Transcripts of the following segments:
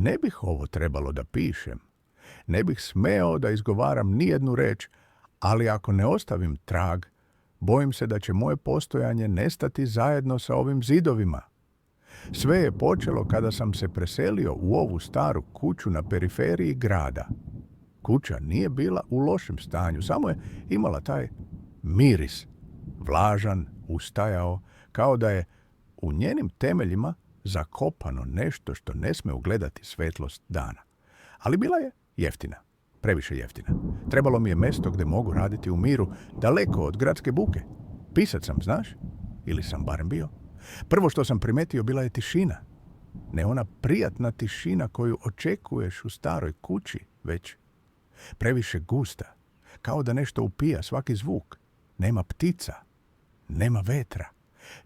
Ne bih ovo trebalo da pišem. Ne bih smeo da izgovaram nijednu reč, ali ako ne ostavim trag, bojim se da će moje postojanje nestati zajedno sa ovim zidovima. Sve je počelo kada sam se preselio u ovu staru kuću na periferiji grada. Kuća nije bila u lošem stanju, samo je imala taj miris, vlažan, ustajao, kao da je u njenim temeljima zakopano nešto što ne sme ugledati svetlost dana. Ali bila je jeftina, previše jeftina. Trebalo mi je mesto gdje mogu raditi u miru, daleko od gradske buke. Pisac sam, znaš? Ili sam barem bio. Prvo što sam primetio bila je tišina. Ne ona prijatna tišina koju očekuješ u staroj kući, već previše gusta, kao da nešto upija svaki zvuk. Nema ptica, nema vetra.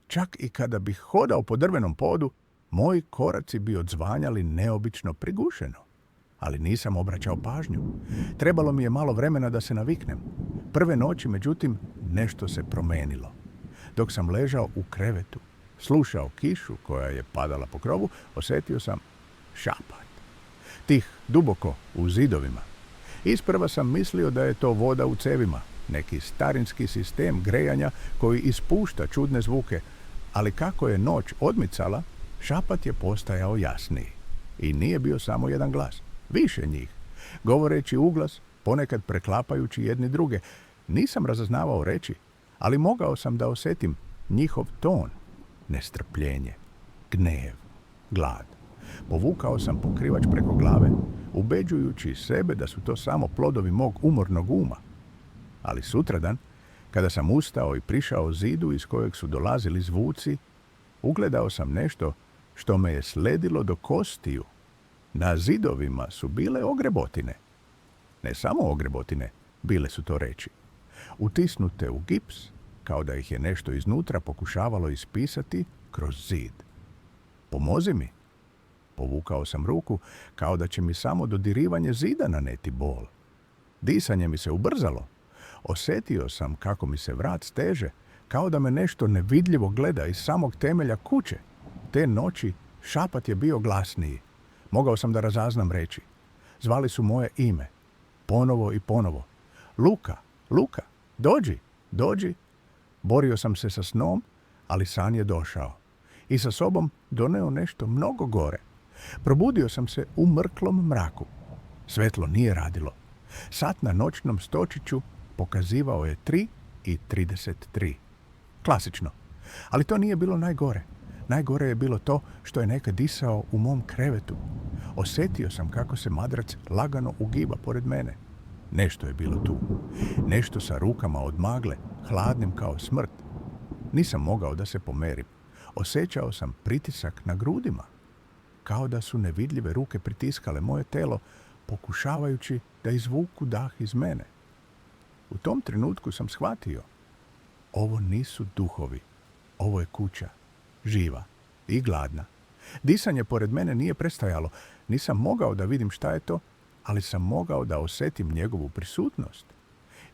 Čak i kada bih hodao po drvenom podu, moji koraci bi odzvanjali neobično prigušeno. Ali nisam obraćao pažnju. Trebalo mi je malo vremena da se naviknem. Prve noći, međutim, nešto se promenilo. Dok sam ležao u krevetu, slušao kišu koja je padala po krovu, osjetio sam šapat. Tih duboko u zidovima. Isprva sam mislio da je to voda u cevima, neki starinski sistem grejanja koji ispušta čudne zvuke, ali kako je noć odmicala, šapat je postajao jasniji. I nije bio samo jedan glas, više njih, govoreći uglas, ponekad preklapajući jedni druge. Nisam razaznavao reči, ali mogao sam da osjetim njihov ton, nestrpljenje, gnev, glad. Povukao sam pokrivač preko glave, ubeđujući sebe da su to samo plodovi mog umornog uma. Ali sutradan, kada sam ustao i prišao zidu iz kojeg su dolazili zvuci, ugledao sam nešto što me je sledilo do kostiju. Na zidovima su bile ogrebotine. Ne samo ogrebotine, bile su to reči. Utisnute u gips, kao da ih je nešto iznutra pokušavalo ispisati kroz zid. Pomozi mi. Povukao sam ruku, kao da će mi samo dodirivanje zida naneti bol. Disanje mi se ubrzalo. Osjetio sam kako mi se vrat steže, kao da me nešto nevidljivo gleda iz samog temelja kuće. Te noći šapat je bio glasniji. Mogao sam da razaznam reči. Zvali su moje ime. Ponovo i ponovo. Luka, Luka, dođi, dođi. Borio sam se sa snom, ali san je došao. I sa sobom doneo nešto mnogo gore. Probudio sam se u mrklom mraku. Svetlo nije radilo. Sat na noćnom stočiću pokazivao je 3:33. Klasično. Ali to nije bilo najgore. Najgore je bilo to što je nekad disao u mom krevetu. Osjetio sam kako se madrac lagano ugiba pored mene. Nešto je bilo tu. Nešto sa rukama od magle, hladnim kao smrt. Nisam mogao da se pomerim. Osjećao sam pritisak na grudima. Kao da su nevidljive ruke pritiskale moje telo, pokušavajući da izvuku dah iz mene. U tom trenutku sam shvatio. Ovo nisu duhovi. Ovo je kuća. Živa i gladna. Disanje pored mene nije prestajalo. Nisam mogao da vidim šta je to, ali sam mogao da osjetim njegovu prisutnost.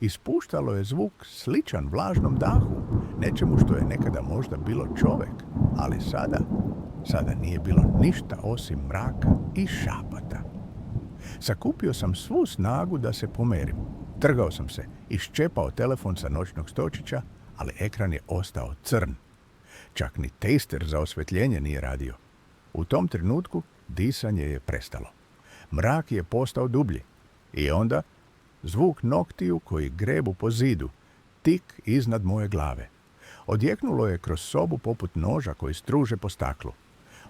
Ispuštalo je zvuk sličan vlažnom dahu, nečemu što je nekada možda bilo čovek, ali sada nije bilo ništa osim mraka i šapata. Sakupio sam svu snagu da se pomerim. Trgao sam se, iščepao telefon sa noćnog stočića, ali ekran je ostao crn. Čak ni tejster za osvetljenje nije radio. U tom trenutku disanje je prestalo. Mrak je postao dublji. I onda zvuk noktiju koji grebu po zidu, tik iznad moje glave. Odjeknulo je kroz sobu poput noža koji struže po staklu.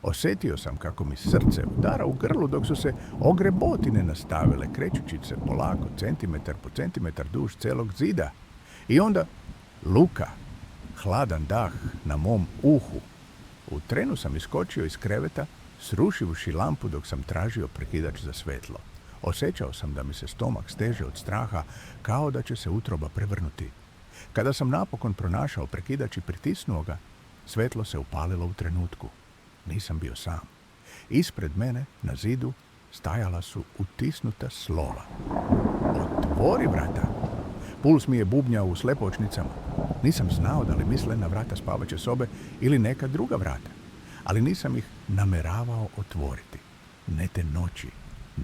Osjetio sam kako mi srce udara u grlu dok su se ogrebotine nastavile, krećući se polako, centimetar po centimetar duž celog zida. I onda Luka, hladan dah na mom uhu. U trenu sam iskočio iz kreveta, srušivši lampu dok sam tražio prekidač za svetlo. Osjećao sam da mi se stomak steže od straha, kao da će se utroba prevrnuti. Kada sam napokon pronašao prekidač i pritisnuo ga, svetlo se upalilo u trenutku. Nisam bio sam. Ispred mene, na zidu, stajala su utisnuta slova. Otvori vrata! Puls mi je bubnjao u slepočnicama. Nisam znao da li misle na vrata spavaće sobe ili neka druga vrata, ali nisam ih nameravao otvoriti. Ne te noći,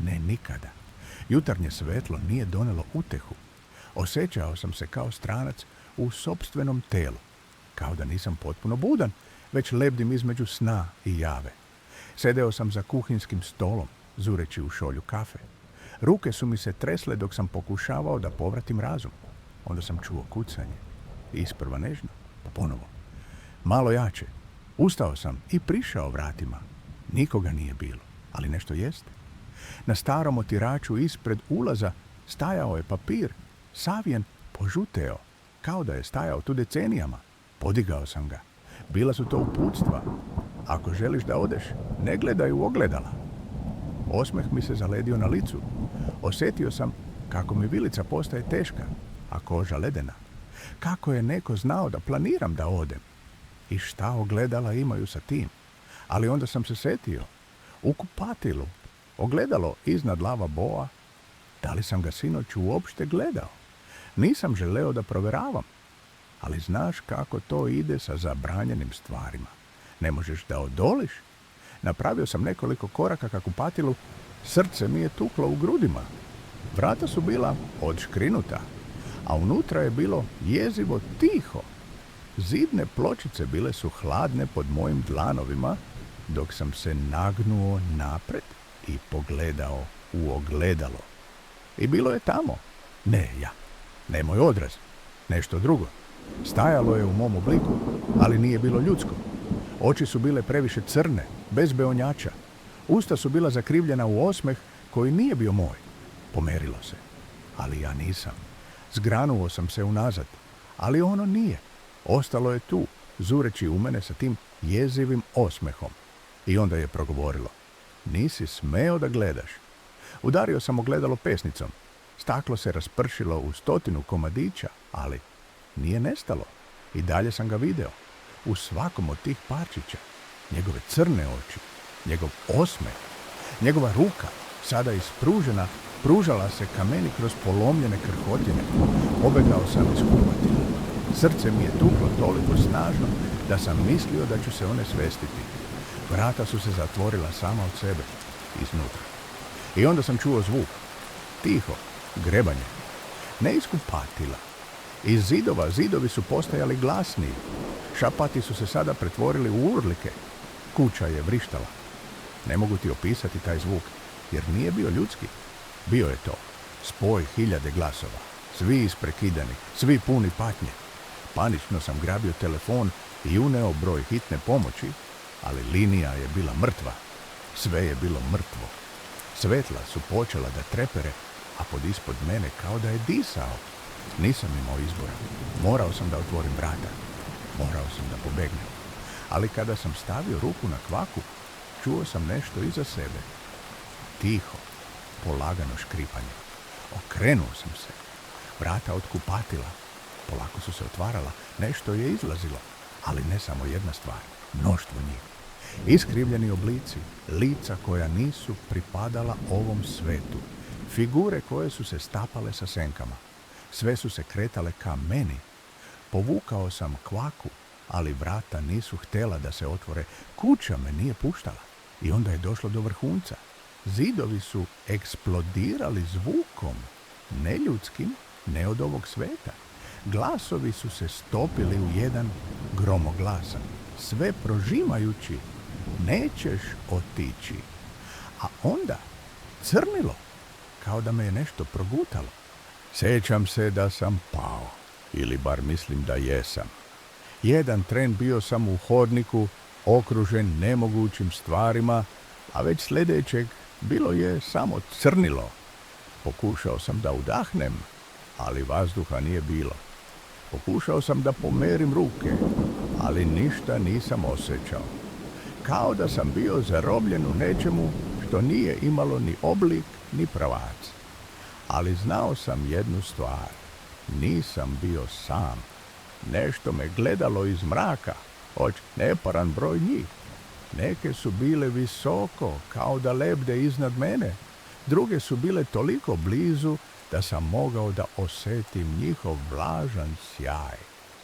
ne nikada. Jutarnje svetlo nije donelo utehu. Osjećao sam se kao stranac u sopstvenom telu. Kao da nisam potpuno budan, već lebdim između sna i jave. Sedeo sam za kuhinskim stolom, zureći u šolju kafe. Ruke su mi se tresle dok sam pokušavao da povratim razum. Onda sam čuo kucanje. Isprva nežno, pa ponovo. Malo jače. Ustao sam i prišao vratima. Nikoga nije bilo, ali nešto jeste. Na starom otiraču ispred ulaza stajao je papir, savijen, požuteo, kao da je stajao tu decenijama. Podigao sam ga. Bila su to uputstva. Ako želiš da odeš, ne gledaj u ogledala. Osmeh mi se zaledio na licu. Osjetio sam kako mi vilica postaje teška, a koža ledena. Kako je neko znao da planiram da odem. I šta ogledala imaju sa tim. Ali onda sam se setio. U kupatilu. Ogledalo iznad lavaboa. Da li sam ga sinoć uopšte gledao? Nisam želeo da proveravam. Ali znaš kako to ide sa zabranjenim stvarima. Ne možeš da odoliš. Napravio sam nekoliko koraka ka kupatilu. Srce mi je tuklo u grudima. Vrata su bila odškrinuta, a unutra je bilo jezivo tiho. Zidne pločice bile su hladne pod mojim dlanovima, dok sam se nagnuo napred i pogledao u ogledalo. I bilo je tamo. Ne moj odraz. Nešto drugo. Stajalo je u mom obliku, ali nije bilo ljudsko. Oči su bile previše crne, bez beonjača. Usta su bila zakrivljena u osmeh koji nije bio moj. Pomerilo se, ali ja nisam. Zgranuo sam se unazad, ali ono nije. Ostalo je tu, zureći u mene sa tim jezivim osmehom. I onda je progovorilo. Nisi smeo da gledaš. Udario sam ogledalo pesnicom. Staklo se raspršilo u 100 komadića, ali nije nestalo. I dalje sam ga video. U svakom od tih parčića. Njegove crne oči, njegov osmeh, njegova ruka, sada ispružena, pružala se ka meni kroz polomljene krhotine. Pobegao sam iz kupatila. Srce mi je tuklo toliko snažno da sam mislio da ću se one svestiti. Vrata su se zatvorila sama od sebe, iznutra. I onda sam čuo zvuk. Tiho, grebanje. Ne iz kupatila. Iz zidova zidovi su postajali glasniji. Šapati su se sada pretvorili u urlike. Kuća je vrištala. Ne mogu ti opisati taj zvuk, jer nije bio ljudski. Bio je to spoj 1000 glasova, svi isprekidani, svi puni patnje. Panično sam grabio telefon i uneo broj hitne pomoći, ali linija je bila mrtva. Sve je bilo mrtvo. Svetla su počela da trepere, a pod ispod mene kao da je disao. Nisam imao izbora. Morao sam da otvorim vrata. Morao sam da pobegnem. Ali kada sam stavio ruku na kvaku, čuo sam nešto iza sebe. Tiho, polagano škripanje. Okrenuo sam se. Vrata od kupatila. Polako su se otvarala. Nešto je izlazilo. Ali ne samo jedna stvar. Mnoštvo njih. Iskrivljeni oblici. Lica koja nisu pripadala ovom svetu. Figure koje su se stapale sa senkama. Sve su se kretale ka meni. Povukao sam kvaku, ali vrata nisu htjela da se otvore. Kuća me nije puštala. I onda je došlo do vrhunca. Zidovi su eksplodirali zvukom. Neljudskim, ne od ovog sveta. Glasovi su se stopili u jedan gromoglasan. Sve prožimajući. Nećeš otići. A onda crnilo. Kao da me je nešto progutalo. Sjećam se da sam pao. Ili bar mislim da jesam. Jedan tren bio sam u hodniku, okružen nemogućim stvarima, a već sljedećeg bilo je samo crnilo. Pokušao sam da udahnem, ali vazduha nije bilo. Pokušao sam da pomerim ruke, ali ništa nisam osjećao. Kao da sam bio zarobljen u nečemu što nije imalo ni oblik, ni pravac. Ali znao sam jednu stvar. Nisam bio sam. Nešto me gledalo iz mraka, neparan broj njih. Neke su bile visoko, kao da lebde iznad mene. Druge su bile toliko blizu da sam mogao da osjetim njihov vlažan sjaj.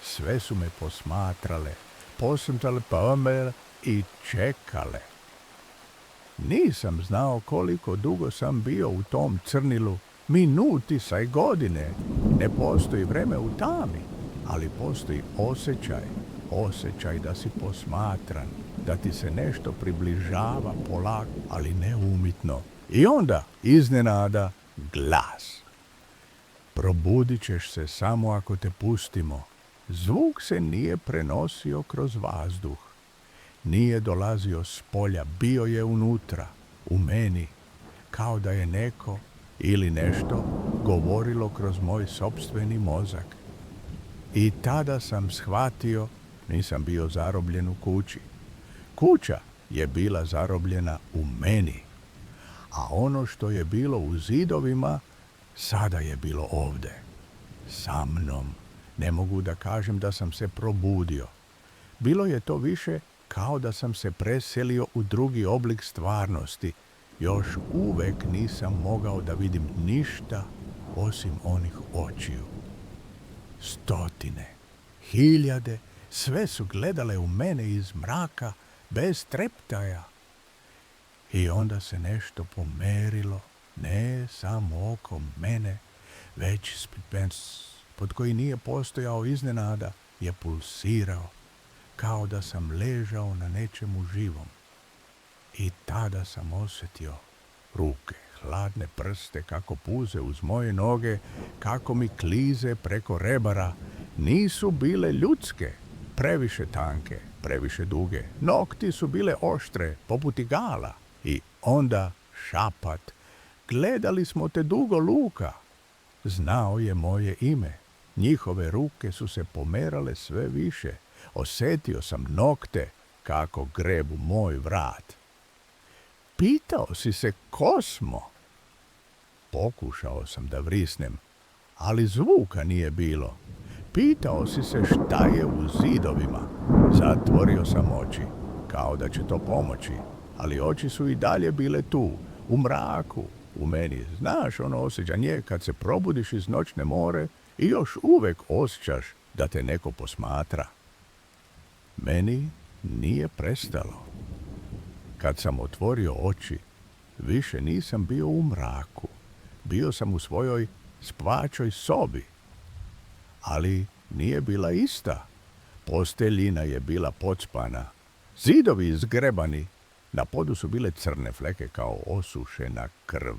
Sve su me posmatrale, posmtale pa me i čekale. Nisam znao koliko dugo sam bio u tom crnilu, minuti sa i godine. Ne postoji vreme u tami, ali postoji osjećaj da si posmatran, da ti se nešto približava polako, ali neumitno. I onda, iznenada, glas. Probudit ćeš se samo ako te pustimo. Zvuk se nije prenosio kroz vazduh. Nije dolazio s polja, bio je unutra, u meni, kao da je neko ili nešto govorilo kroz moj sopstveni mozak. I tada sam shvatio, nisam bio zarobljen u kući. Kuća je bila zarobljena u meni, a ono što je bilo u zidovima, sada je bilo ovde, sa mnom. Ne mogu da kažem da sam se probudio. Bilo je to više kao da sam se preselio u drugi oblik stvarnosti. Još uvek nisam mogao da vidim ništa osim onih očiju. Stotine, hiljade, sve su gledale u mene iz mraka, bez treptaja. I onda se nešto pomerilo, ne samo oko mene, već spens pod koji nije postojao iznenada, je pulsirao, kao da sam ležao na nečemu živom. I tada sam osjetio ruke, hladne prste kako puze uz moje noge, kako mi klize preko rebara. Nisu bile ljudske, previše tanke, previše duge. Nokti su bile oštre, poput igala. I onda šapat. Gledali smo te dugo, Luka. Znao je moje ime. Njihove ruke su se pomerale sve više. Osjetio sam nokte kako grebu moj vrat. Pitao si se ko smo? Pokušao sam da vrisnem, ali zvuka nije bilo. Pitao si se šta je u zidovima. Zatvorio sam oči, kao da će to pomoći, ali oči su i dalje bile tu, u mraku, u meni. Znaš ono osjećanje kad se probudiš iz noćne more i još uvek osjećaš da te neko posmatra. Meni nije prestalo. Kad sam otvorio oči, više nisam bio u mraku. Bio sam u svojoj spavačoj sobi. Ali nije bila ista. Posteljina je bila pocpana. Zidovi izgrebani. Na podu su bile crne fleke kao osušena krv.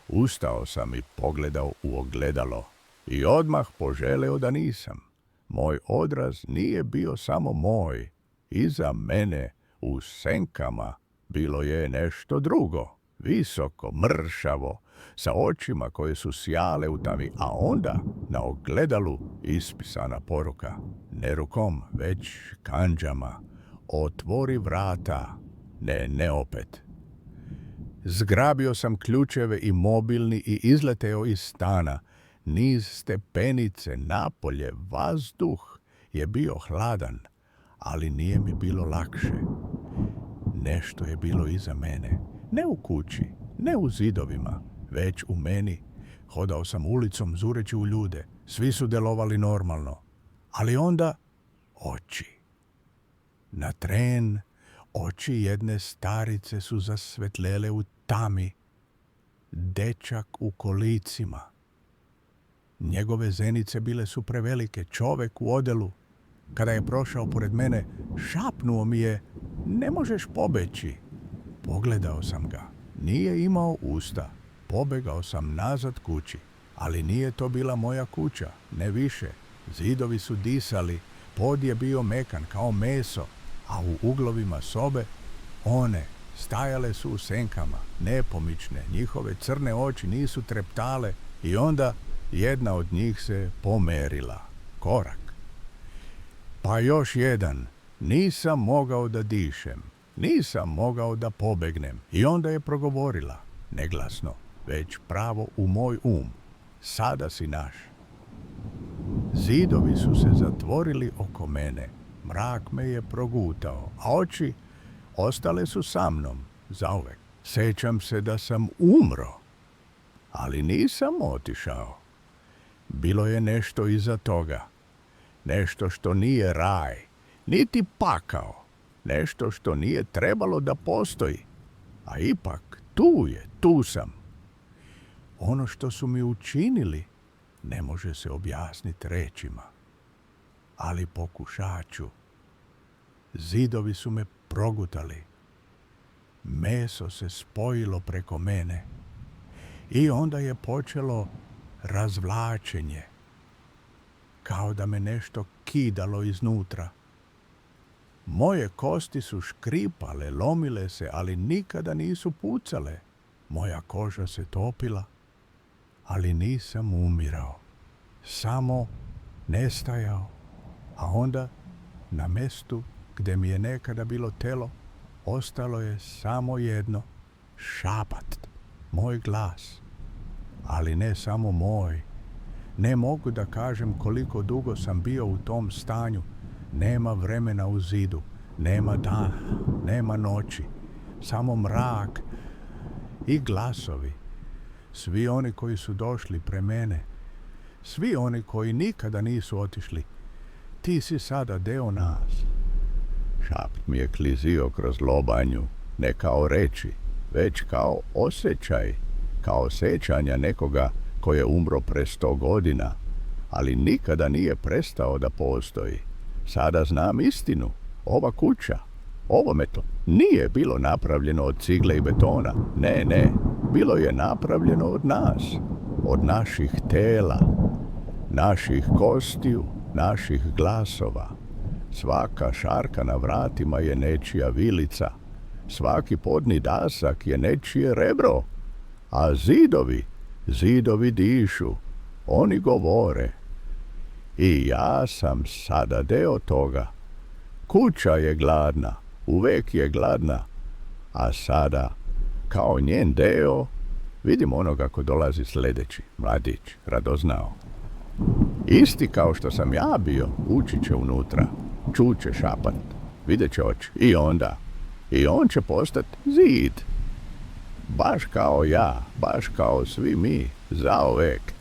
Ustao sam i pogledao u ogledalo. I odmah poželeo da nisam. Moj odraz nije bio samo moj. Iza mene, u senkama, bilo je nešto drugo. Visoko, mršavo, sa očima koje su sjale u tami, a onda na ogledalu ispisana poruka. Ne rukom, već kandžama. Otvori vrata. Ne opet. Zgrabio sam ključeve i mobilni i izleteo iz stana. Niz stepenice napolje, vazduh je bio hladan, ali nije mi bilo lakše. Nešto je bilo iza mene. Ne u kući, ne u zidovima, već u meni. Hodao sam ulicom zureći u ljude. Svi su delovali normalno. Ali onda oči. Na tren oči jedne starice su zasvetlele u tami. Dečak u kolicima. Njegove zenice bile su prevelike. Čovek u odelu. Kada je prošao pored mene, šapnuo mi je: ne možeš pobeći. Pogledao sam ga. Nije imao usta. Pobegao sam nazad kući. Ali nije to bila moja kuća. Ne više. Zidovi su disali. Pod je bio mekan kao meso. A u uglovima sobe one stajale su u senkama, nepomične. Njihove crne oči nisu treptale i onda jedna od njih se pomerila. Korak. Pa još jedan. Nisam mogao da dišem. Nisam mogao da pobegnem. I onda je progovorila. Neglasno, već pravo u moj Sada si naš. Zidovi su se zatvorili oko mene. Mrak me je progutao, a oči ostale su sa mnom, zauvek. Sećam se da sam umro, ali nisam otišao. Bilo je nešto iza toga. Nešto što nije raj, niti pakao. Nešto što nije trebalo da postoji, A ipak, tu sam. Ono što su mi učinili ne može se objasniti rečima. Ali pokušat ću. Zidovi su me progutali. Meso se spojilo preko mene. I onda je počelo razvlačenje. Kao da me nešto kidalo iznutra. Moje kosti su škripale, lomile se, ali nikada nisu pucale. Moja koža se topila, ali nisam umirao. Samo nestajao, a onda na mestu gdje mi je nekada bilo telo, ostalo je samo jedno, šapat, moj glas. Ali ne samo moj. Ne mogu da kažem koliko dugo sam bio u tom stanju. Nema vremena u zidu, nema dana, nema noći, samo mrak i glasovi. Svi oni koji su došli pre mene, svi oni koji nikada nisu otišli, ti si sada deo nas. Šapt mi je klizio kroz lobanju, ne kao reči, već kao osjećaj, kao sećanja nekoga ko je umro pre 100 godina, ali nikada nije prestao da postoji. Sada znam istinu. Ova kuća, ovo meto, nije bilo napravljeno od cigle i betona. Ne, bilo je napravljeno od nas, od naših tela, naših kostiju, naših glasova. Svaka šarka na vratima je nečija vilica, svaki podni dasak je nečije rebro, a zidovi dišu, oni govore. I ja sam sada deo toga. Kuća je gladna, uvek je gladna, a sada, kao njen deo, vidim onoga ko dolazi sledeći, mladić, radoznao. Isti kao što sam ja bio, ući će unutra, čuće šapat, vidjet će oči i on će postati zid. Baš kao ja, baš kao svi mi, zauvek.